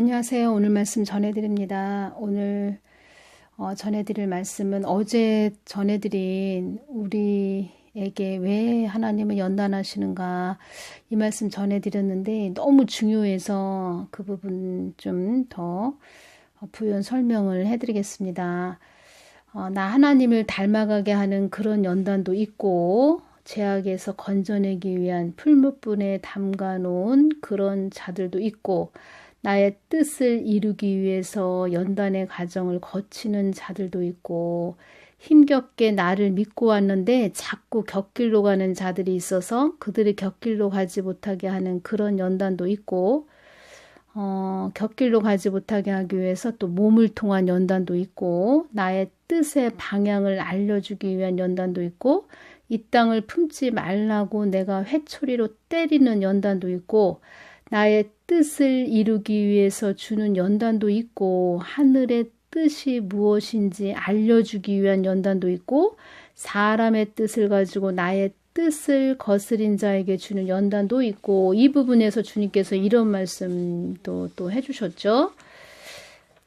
안녕하세요. 오늘 말씀 전해드립니다. 오늘 전해드릴 말씀은 어제 전해드린 우리에게 왜 하나님은 연단하시는가 이 말씀 전해드렸는데 너무 중요해서 그 부분 좀 더 부연 설명을 해드리겠습니다. 나 하나님을 닮아가게 하는 그런 연단도 있고 죄악에서 건져내기 위한 풀무불에 담가놓은 그런 자들도 있고 나의 뜻을 이루기 위해서 연단의 과정을 거치는 자들도 있고 힘겹게 나를 믿고 왔는데 자꾸 곁길로 가는 자들이 있어서 그들이 곁길로 가지 못하게 하는 그런 연단도 있고 곁길로 가지 못하게 하기 위해서 또 몸을 통한 연단도 있고 나의 뜻의 방향을 알려주기 위한 연단도 있고 이 땅을 품지 말라고 내가 회초리로 때리는 연단도 있고 나의 뜻을 이루기 위해서 주는 연단도 있고 하늘의 뜻이 무엇인지 알려주기 위한 연단도 있고 사람의 뜻을 가지고 나의 뜻을 거스린 자에게 주는 연단도 있고 이 부분에서 주님께서 이런 말씀도 또 해주셨죠.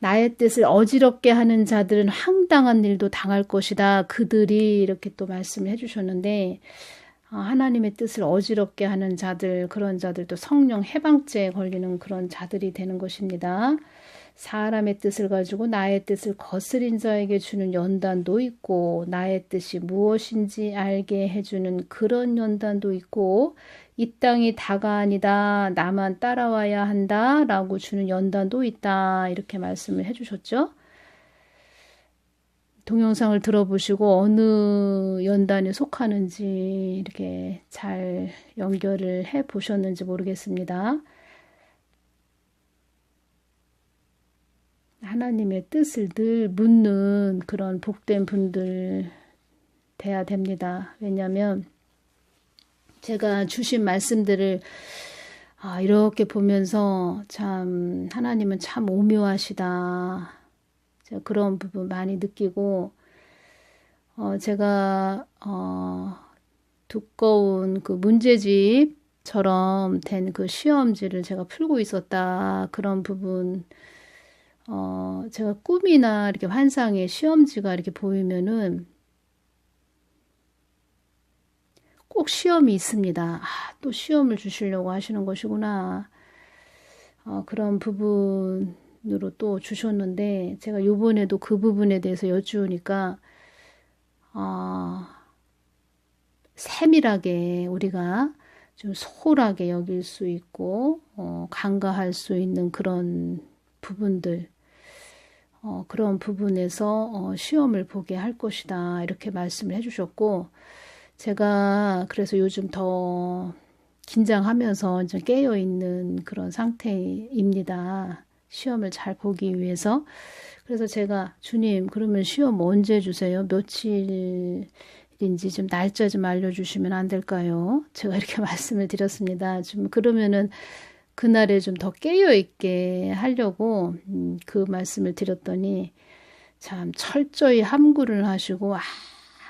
나의 뜻을 어지럽게 하는 자들은 황당한 일도 당할 것이다. 그들이 이렇게 또 말씀을 해주셨는데 하나님의 뜻을 어지럽게 하는 자들, 그런 자들도 성령 해방죄에 걸리는 그런 자들이 되는 것입니다. 사람의 뜻을 가지고 나의 뜻을 거스린 자에게 주는 연단도 있고 나의 뜻이 무엇인지 알게 해주는 그런 연단도 있고 이 땅이 다가 아니다. 나만 따라와야 한다. 라고 주는 연단도 있다. 이렇게 말씀을 해주셨죠. 동영상을 들어보시고 어느 연단에 속하는지 이렇게 잘 연결을 해 보셨는지 모르겠습니다. 하나님의 뜻을 늘 묻는 그런 복된 분들 돼야 됩니다. 왜냐하면 제가 주신 말씀들을 이렇게 보면서 참 하나님은 참 오묘하시다. 제가 그런 부분 많이 느끼고 제가 두꺼운 그 문제집처럼 된 그 시험지를 제가 풀고 있었다. 그런 부분 제가 꿈이나 이렇게 환상에 시험지가 이렇게 보이면은 꼭 시험이 있습니다. 또 시험을 주시려고 하시는 것이구나. 그런 부분으로 또 주셨는데 제가 요번에도 그 부분에 대해서 여쭈니까 세밀하게 우리가 좀 소홀하게 여길 수 있고 간과할 수 있는 그런 부분들 그런 부분에서 시험을 보게 할 것이다 이렇게 말씀을 해주셨고 제가 그래서 요즘 더 긴장하면서 이제 깨어있는 그런 상태입니다. 시험을 잘 보기 위해서. 그래서 제가 주님 그러면 시험 언제 주세요? 며칠인지 좀 날짜 좀 알려주시면 안 될까요? 제가 이렇게 말씀을 드렸습니다. 좀 그러면은 그날에 좀 더 깨어있게 하려고 그 말씀을 드렸더니 참 철저히 함구를 하시고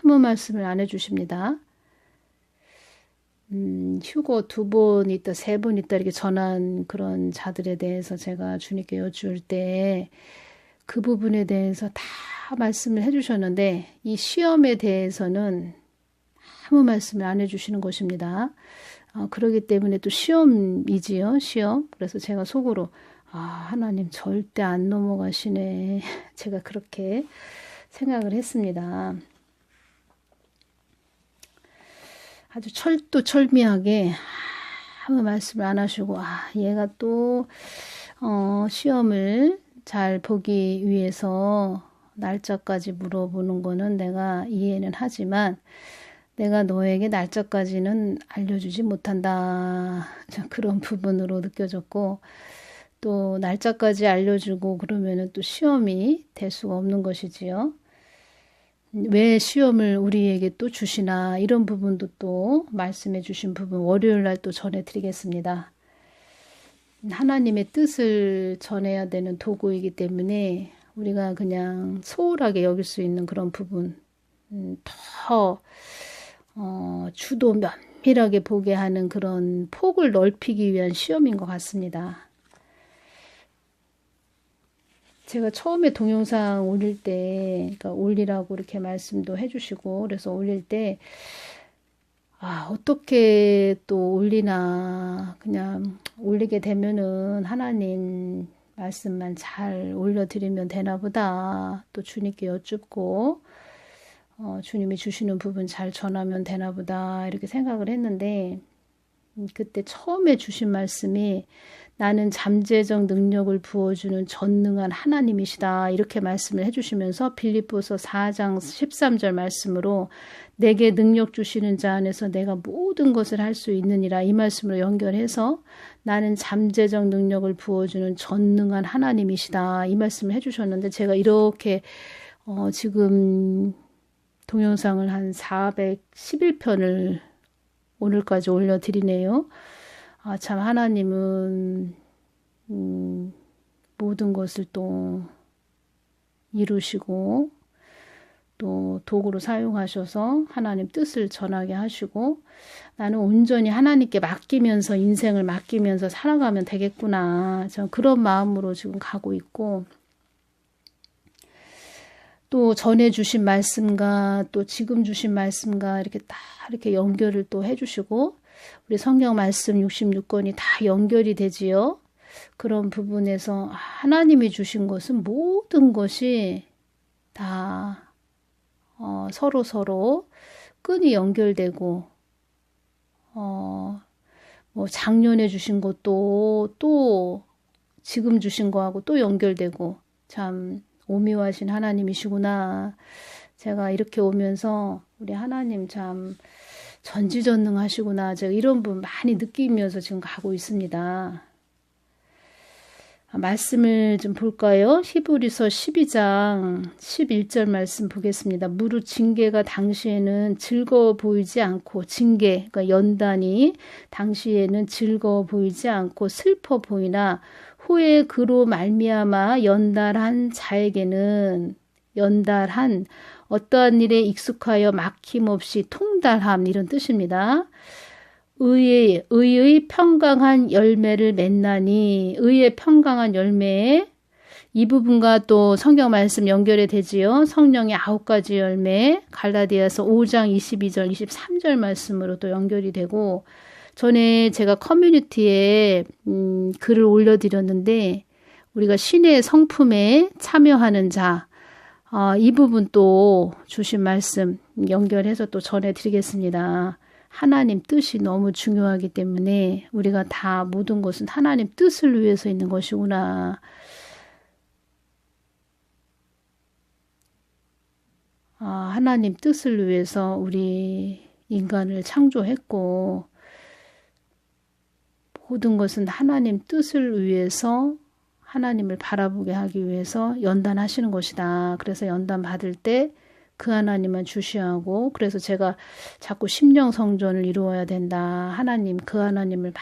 아무 말씀을 안 해주십니다. 휴거 2번 있다, 3번 있다 이렇게 전한 그런 자들에 대해서 제가 주님께 여쭈을 때 그 부분에 대해서 다 말씀을 해주셨는데 이 시험에 대해서는 아무 말씀을 안 해주시는 것입니다. 그러기 때문에 또 시험이지요, 시험. 그래서 제가 속으로 하나님 절대 안 넘어가시네. 제가 그렇게 생각을 했습니다. 아주 철두철미하게 아무 말씀을 안 하시고 얘가 또 시험을 잘 보기 위해서 날짜까지 물어보는 거는 내가 이해는 하지만 내가 너에게 날짜까지는 알려주지 못한다. 그런 부분으로 느껴졌고 또 날짜까지 알려주고 그러면은 또 시험이 될 수가 없는 것이지요. 왜 시험을 우리에게 또 주시나 이런 부분도 또 말씀해 주신 부분 월요일 날 또 전해드리겠습니다. 하나님의 뜻을 전해야 되는 도구이기 때문에 우리가 그냥 소홀하게 여길 수 있는 그런 부분 더 주도 면밀하게 보게 하는 그런 폭을 넓히기 위한 시험인 것 같습니다. 제가 처음에 동영상 올릴 때, 그러니까 올리라고 이렇게 말씀도 해주시고, 그래서 올릴 때, 어떻게 또 올리나, 그냥 올리게 되면은 하나님 말씀만 잘 올려드리면 되나 보다. 또 주님께 여쭙고, 주님이 주시는 부분 잘 전하면 되나 보다. 이렇게 생각을 했는데, 그때 처음에 주신 말씀이 나는 잠재적 능력을 부어주는 전능한 하나님이시다. 이렇게 말씀을 해주시면서 빌립보서 4장 13절 말씀으로 내게 능력 주시는 자 안에서 내가 모든 것을 할 수 있느니라. 이 말씀으로 연결해서 나는 잠재적 능력을 부어주는 전능한 하나님이시다. 이 말씀을 해주셨는데 제가 이렇게 지금 동영상을 한 411편을 오늘까지 올려드리네요. 참 하나님은 모든 것을 또 이루시고 또 도구로 사용하셔서 하나님 뜻을 전하게 하시고 나는 온전히 하나님께 맡기면서 인생을 맡기면서 살아가면 되겠구나. 전 그런 마음으로 지금 가고 있고 또 전에 주신 말씀과 또 지금 주신 말씀과 이렇게 딱 이렇게 연결을 또 해주시고 우리 성경 말씀 66권이 다 연결이 되지요. 그런 부분에서 하나님이 주신 것은 모든 것이 다 서로 끈이 연결되고 뭐 작년에 주신 것도 또 지금 주신 거하고 또 연결되고 참 오묘하신 하나님이시구나. 제가 이렇게 오면서 우리 하나님 참 전지전능하시구나. 제가 이런 부분 많이 느끼면서 지금 가고 있습니다. 말씀을 좀 볼까요? 히브리서 12장 11절 말씀 보겠습니다. 무릇 징계가 당시에는 즐거워 보이지 않고 징계, 그러니까 연단이 당시에는 즐거워 보이지 않고 슬퍼 보이나 후에 그로 말미암아 연달한 자에게는 연달한 어떠한 일에 익숙하여 막힘없이 통달함 이런 뜻입니다. 의의 평강한 열매를 맺나니 의의 평강한 열매 이 부분과 또 성경 말씀 연결이 되지요. 성령의 9가지 열매 갈라디아서 5장 22절 23절 말씀으로 또 연결이 되고 전에 제가 커뮤니티에 글을 올려드렸는데 우리가 신의 성품에 참여하는 자 이 부분 또 주신 말씀 연결해서 또 전해드리겠습니다. 하나님 뜻이 너무 중요하기 때문에 우리가 다 모든 것은 하나님 뜻을 위해서 있는 것이구나. 하나님 뜻을 위해서 우리 인간을 창조했고 모든 것은 하나님 뜻을 위해서 하나님을 바라보게 하기 위해서 연단하시는 것이다. 그래서 연단 받을 때 그 하나님만 주시하고 그래서 제가 자꾸 심령 성전을 이루어야 된다. 하나님 그 하나님을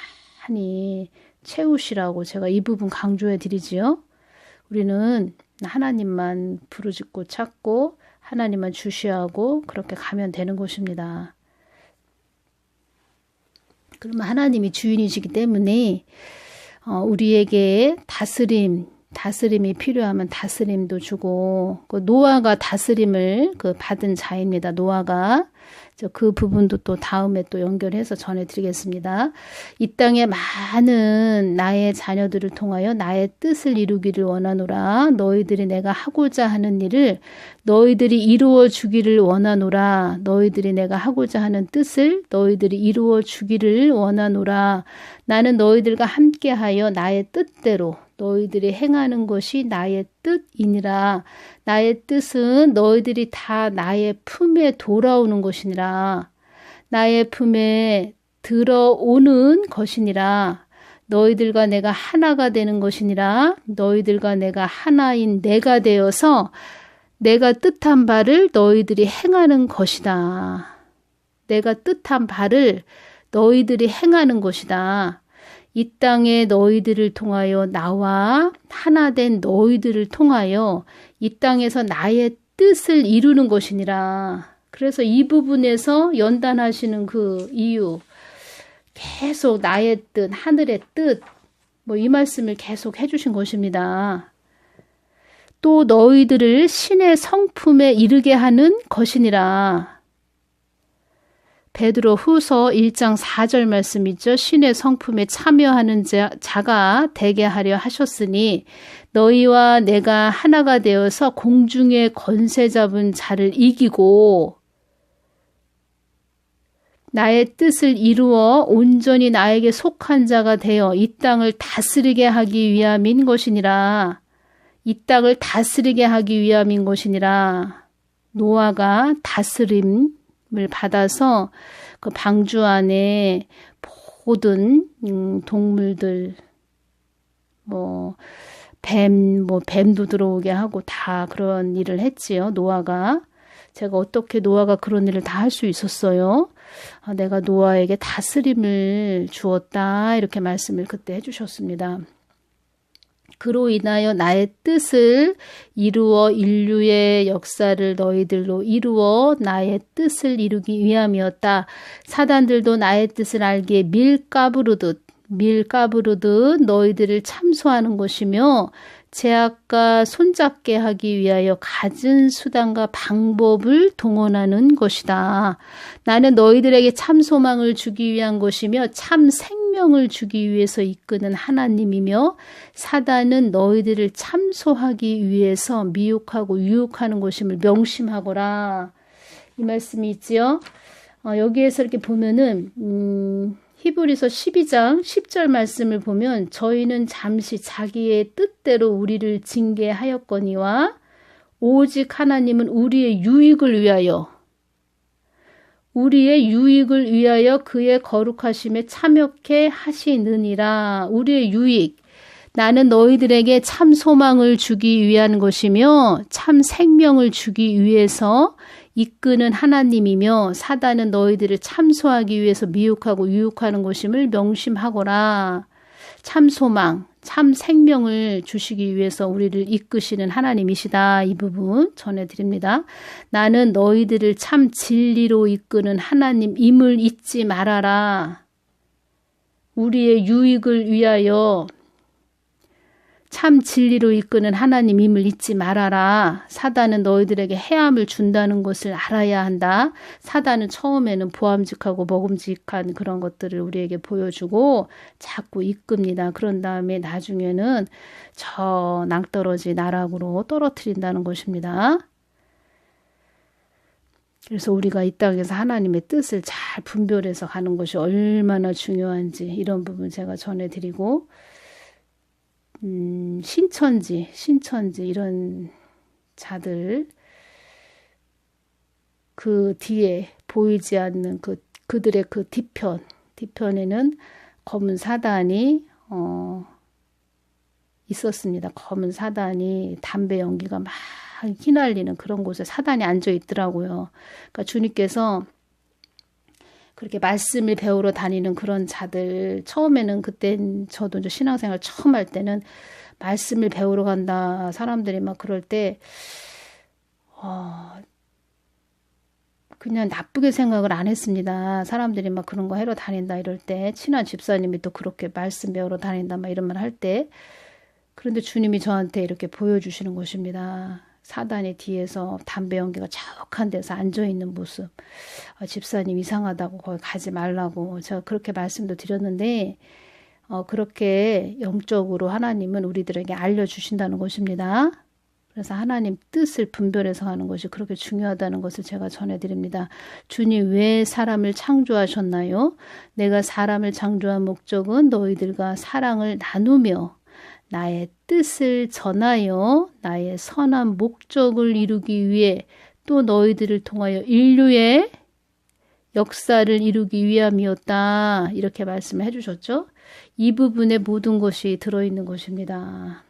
많이 채우시라고 제가 이 부분 강조해 드리지요. 우리는 하나님만 부르짖고 찾고 하나님만 주시하고 그렇게 가면 되는 것입니다. 그러면 하나님이 주인이시기 때문에 우리에게 다스림이 필요하면 다스림도 주고 노아가 다스림을 받은 자입니다. 노아가 그 부분도 또 다음에 또 연결해서 전해드리겠습니다. 이 땅에 많은 나의 자녀들을 통하여 나의 뜻을 이루기를 원하노라. 너희들이 내가 하고자 하는 일을 너희들이 이루어 주기를 원하노라. 너희들이 내가 하고자 하는 뜻을 너희들이 이루어 주기를 원하노라. 나는 너희들과 함께하여 나의 뜻대로 너희들이 행하는 것이 나의 뜻이니라. 나의 뜻은 너희들이 다 나의 품에 돌아오는 것이니라. 나의 품에 들어오는 것이니라. 너희들과 내가 하나가 되는 것이니라. 너희들과 내가 하나인 내가 되어서 내가 뜻한 바를 너희들이 행하는 것이다. 내가 뜻한 바를 너희들이 행하는 것이다. 이 땅에 너희들을 통하여 나와 하나 된 너희들을 통하여 이 땅에서 나의 뜻을 이루는 것이니라. 그래서 이 부분에서 연단하시는 그 이유 계속 나의 뜻, 하늘의 뜻 이 말씀을 계속 해주신 것입니다. 또 너희들을 신의 성품에 이르게 하는 것이니라. 베드로 후서 1장 4절 말씀이죠. 신의 성품에 참여하는 자가 되게 하려 하셨으니 너희와 내가 하나가 되어서 공중의 권세 잡은 자를 이기고 나의 뜻을 이루어 온전히 나에게 속한 자가 되어 이 땅을 다스리게 하기 위함인 것이니라. 이 땅을 다스리게 하기 위함인 것이니라. 노아가 다스림을 받아서 그 방주 안에 모든 동물들, 뱀도 들어오게 하고 다 그런 일을 했지요. 노아가. 제가 어떻게 노아가 그런 일을 다 할 수 있었어요? 내가 노아에게 다스림을 주었다. 이렇게 말씀을 그때 해주셨습니다. 그로 인하여 나의 뜻을 이루어 인류의 역사를 너희들로 이루어 나의 뜻을 이루기 위함이었다. 사단들도 나의 뜻을 알기에 밀가부르듯 너희들을 참소하는 것이며 제약과 손잡게 하기 위하여 갖은 수단과 방법을 동원하는 것이다. 나는 너희들에게 참 소망을 주기 위한 것이며 참 생명을 주기 위해서 이끄는 하나님이며 사단은 너희들을 참소하기 위해서 미혹하고 유혹하는 것임을 명심하거라. 이 말씀이 있지요. 여기에서 이렇게 보면은 히브리서 12장 10절 말씀을 보면 저희는 잠시 자기의 뜻대로 우리를 징계하였거니와 오직 하나님은 우리의 유익을 위하여 그의 거룩하심에 참여케 하시느니라. 우리의 유익. 나는 너희들에게 참 소망을 주기 위한 것이며 참 생명을 주기 위해서 이끄는 하나님이며 사단은 너희들을 참소하기 위해서 미혹하고 유혹하는 것임을 명심하거라. 참 소망, 참 생명을 주시기 위해서 우리를 이끄시는 하나님이시다. 이 부분 전해드립니다. 나는 너희들을 참 진리로 이끄는 하나님임을 잊지 말아라. 우리의 유익을 위하여 참 진리로 이끄는 하나님임을 잊지 말아라. 사단은 너희들에게 해함을 준다는 것을 알아야 한다. 사단은 처음에는 보암직하고 먹음직한 그런 것들을 우리에게 보여주고 자꾸 이끕니다. 그런 다음에 나중에는 저 낭떠러지 나락으로 떨어뜨린다는 것입니다. 그래서 우리가 이 땅에서 하나님의 뜻을 잘 분별해서 가는 것이 얼마나 중요한지 이런 부분 제가 전해드리고 신천지 이런 자들 그 뒤에 보이지 않는 그들의 그 뒤편에는 검은 사단이 있었습니다. 검은 사단이 담배 연기가 막 휘날리는 그런 곳에 사단이 앉아 있더라고요. 그러니까 주님께서 그렇게 말씀을 배우러 다니는 그런 자들 처음에는 그땐 저도 이제 신앙생활 처음 할 때는 말씀을 배우러 간다 사람들이 막 그럴 때 그냥 나쁘게 생각을 안 했습니다. 사람들이 막 그런 거 해러 다닌다 이럴 때 친한 집사님이 또 그렇게 말씀 배우러 다닌다 막 이런 말 할 때 그런데 주님이 저한테 이렇게 보여주시는 것입니다. 사단의 뒤에서 담배 연기가 자욱한 데서 앉아있는 모습. 집사님 이상하다고 거기 가지 말라고 제가 그렇게 말씀도 드렸는데 그렇게 영적으로 하나님은 우리들에게 알려주신다는 것입니다. 그래서 하나님 뜻을 분별해서 하는 것이 그렇게 중요하다는 것을 제가 전해드립니다. 주님 왜 사람을 창조하셨나요? 내가 사람을 창조한 목적은 너희들과 사랑을 나누며 나의 뜻을 전하여 나의 선한 목적을 이루기 위해 또 너희들을 통하여 인류의 역사를 이루기 위함이었다. 이렇게 말씀을 해주셨죠. 이 부분에 모든 것이 들어있는 것입니다.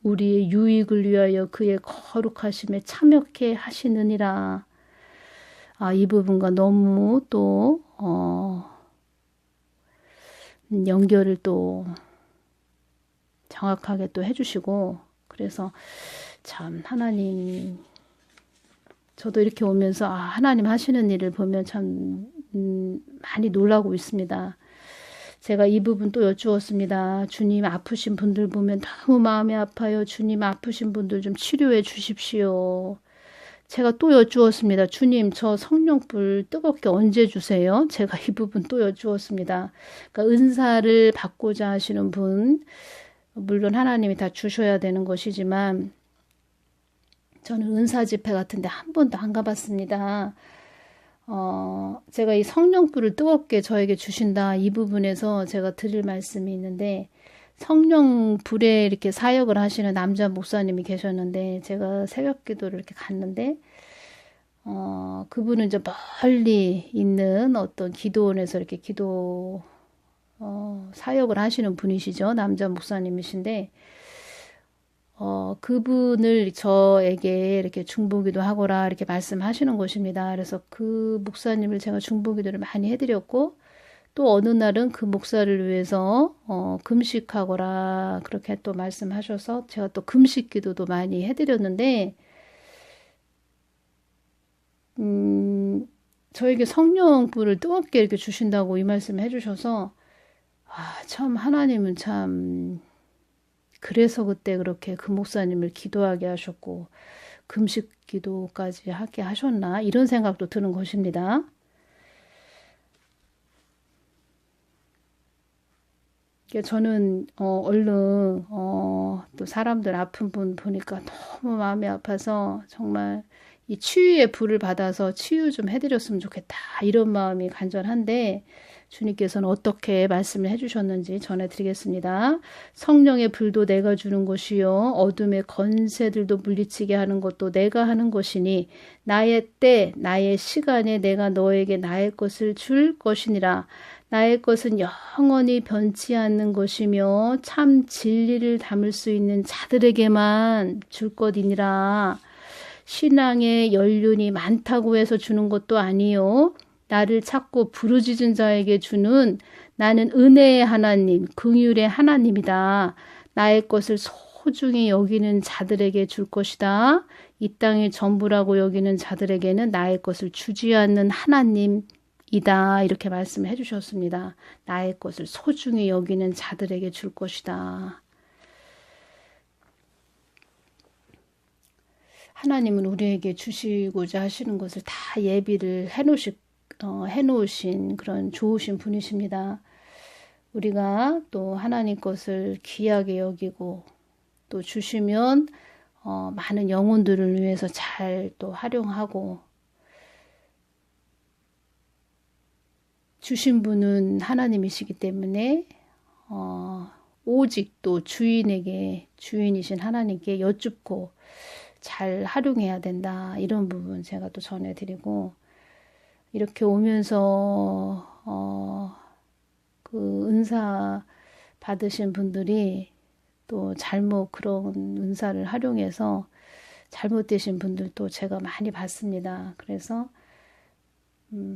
우리의 유익을 위하여 그의 거룩하심에 참여케 하시느니라. 이 부분과 너무 또 연결을 또 정확하게 또 해주시고 그래서 참 하나님 저도 이렇게 오면서 하나님 하시는 일을 보면 참 많이 놀라고 있습니다. 제가 이 부분 또 여쭈었습니다. 주님 아프신 분들 보면 너무 마음이 아파요. 주님 아프신 분들 좀 치료해 주십시오. 제가 또 여쭈었습니다. 주님 저 성령불 뜨겁게 언제 주세요? 제가 이 부분 또 여쭈었습니다. 그러니까 은사를 받고자 하시는 분 물론 하나님이 다 주셔야 되는 것이지만 저는 은사 집회 같은데 한 번도 안 가봤습니다. 제가 이 성령불을 뜨겁게 저에게 주신다 이 부분에서 제가 드릴 말씀이 있는데 성령불에 이렇게 사역을 하시는 남자 목사님이 계셨는데 제가 새벽 기도를 이렇게 갔는데 그분은 이제 멀리 있는 어떤 기도원에서 이렇게 기도 사역을 하시는 분이시죠. 남자 목사님이신데 그분을 저에게 이렇게 중보기도 하거라 이렇게 말씀하시는 것입니다. 그래서 그 목사님을 제가 중보기도를 많이 해드렸고 또 어느 날은 그 목사를 위해서 금식하거라 그렇게 또 말씀하셔서 제가 또 금식기도도 많이 해드렸는데 저에게 성령불을 뜨겁게 이렇게 주신다고 이 말씀을 해주셔서 참 하나님은 참 그래서 그때 그렇게 그 목사님을 기도하게 하셨고 금식 기도까지 하게 하셨나 이런 생각도 드는 것입니다. 저는 얼른 또 사람들 아픈 분 보니까 너무 마음이 아파서 정말 이 치유의 불을 받아서 치유 좀 해드렸으면 좋겠다 이런 마음이 간절한데 주님께서는 어떻게 말씀을 해주셨는지 전해드리겠습니다. 성령의 불도 내가 주는 것이요 어둠의 건세들도 물리치게 하는 것도 내가 하는 것이니 나의 때 나의 시간에 내가 너에게 나의 것을 줄 것이니라. 나의 것은 영원히 변치 않는 것이며 참 진리를 담을 수 있는 자들에게만 줄 것이니라. 신앙의 연륜이 많다고 해서 주는 것도 아니요 나를 찾고 부르짖은 자에게 주는 나는 은혜의 하나님, 긍휼의 하나님이다. 나의 것을 소중히 여기는 자들에게 줄 것이다. 이 땅의 전부라고 여기는 자들에게는 나의 것을 주지 않는 하나님이다. 이렇게 말씀해 주셨습니다. 나의 것을 소중히 여기는 자들에게 줄 것이다. 하나님은 우리에게 주시고자 하시는 것을 다 예비를 해놓으신 그런 좋으신 분이십니다. 우리가 또 하나님 것을 귀하게 여기고 또 주시면 많은 영혼들을 위해서 잘 또 활용하고 주신 분은 하나님이시기 때문에 오직 또 주인이신 하나님께 여쭙고 잘 활용해야 된다. 이런 부분 제가 또 전해드리고 이렇게 오면서 그 은사 받으신 분들이 또 잘못 그런 은사를 활용해서 잘못되신 분들도 제가 많이 봤습니다. 그래서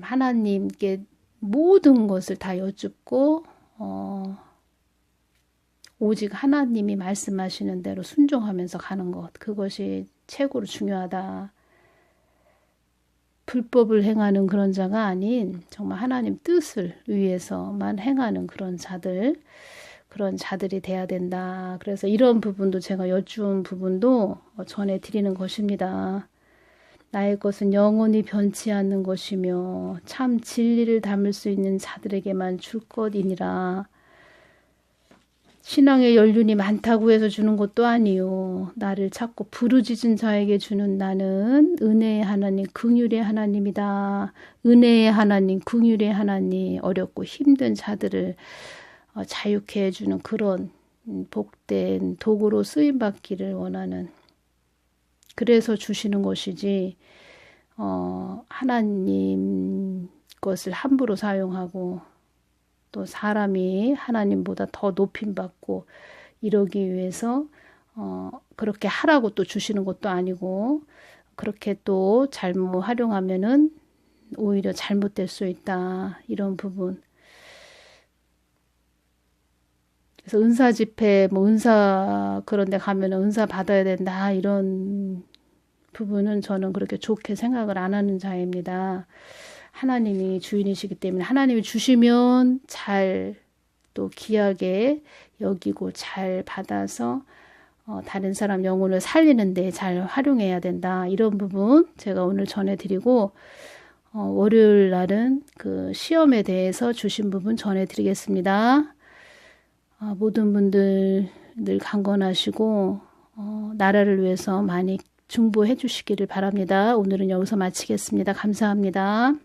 하나님께 모든 것을 다 여쭙고 오직 하나님이 말씀하시는 대로 순종하면서 가는 것 그것이 최고로 중요하다. 불법을 행하는 그런 자가 아닌 정말 하나님 뜻을 위해서만 행하는 그런 자들이 돼야 된다. 그래서 이런 부분도 제가 여쭈은 부분도 전해드리는 것입니다. 나의 것은 영원히 변치 않는 것이며 참 진리를 담을 수 있는 자들에게만 줄 것이니라. 신앙의 연륜이 많다고 해서 주는 것도 아니요. 나를 찾고 부르짖은 자에게 주는 나는 은혜의 하나님, 긍휼의 하나님이다. 은혜의 하나님, 긍휼의 하나님, 어렵고 힘든 자들을 자유케 해주는 그런 복된 도구로 쓰임받기를 원하는 그래서 주시는 것이지 하나님 것을 함부로 사용하고 또 사람이 하나님보다 더 높임받고 이러기 위해서 그렇게 하라고 또 주시는 것도 아니고 그렇게 또 잘못 활용하면은 오히려 잘못될 수 있다. 이런 부분. 그래서 은사 집회, 은사 그런 데 가면은 은사 받아야 된다. 이런 부분은 저는 그렇게 좋게 생각을 안 하는 자입니다. 하나님이 주인이시기 때문에 하나님이 주시면 잘 또 귀하게 여기고 잘 받아서 다른 사람 영혼을 살리는데 잘 활용해야 된다. 이런 부분 제가 오늘 전해드리고 월요일 날은 그 시험에 대해서 주신 부분 전해드리겠습니다. 모든 분들 늘 강건하시고 나라를 위해서 많이 중보해 주시기를 바랍니다. 오늘은 여기서 마치겠습니다. 감사합니다.